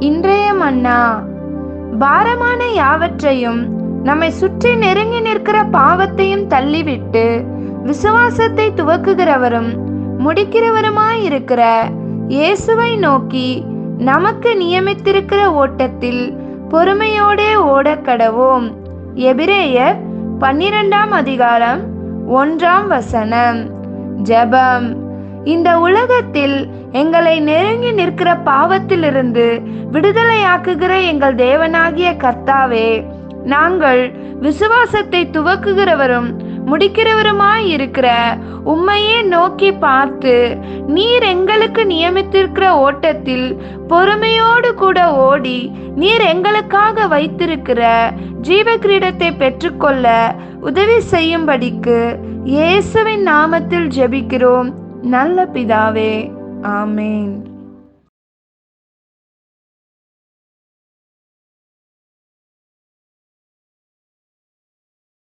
இன்றைய மன்னா. பாரமான யாவற்றையும் நம்மை சுற்றி நெருங்கி நிற்கிற பாவத்தையும் தள்ளிவிட்டு விசுவாசத்தை துவக்குகிறவரும் முடிக்கிறவருமாயிருக்கிற இயேசுவை நோக்கி நமக்கு நியமித்திருக்கிற ஓட்டத்தில் பொறுமையோடே ஓடக்கடவோம். எபிரேயர் 12ஆம் அதிகாரம் 1ஆம் வசனம். ஜெபம். இந்த உலகத்தில் எங்களை நெருங்கி நிற்கிற பாவத்திலிருந்து விடுதலையாக்குகிற எங்கள் தேவனாகிய கர்த்தாவே, நாங்கள் விசுவாசத்தை துவக்குகிறவரும் முடிக்கிறவருமாயிருக்கிற உம்மையே நோக்கி பார்த்து, நீர் எங்களுக்கு நியமித்திருக்கிற ஓட்டத்தில் பொறுமையோடு கூட ஓடி நீர் எங்களுக்காக வைத்திருக்கிற ஜீவ கிரீடத்தை பெற்றுக்கொள்ள உதவி செய்யும்படிக்கு இயேசுவின் நாமத்தில் ஜெபிக்கிறோம் நல்ல பிதாவே. ஆமேன்.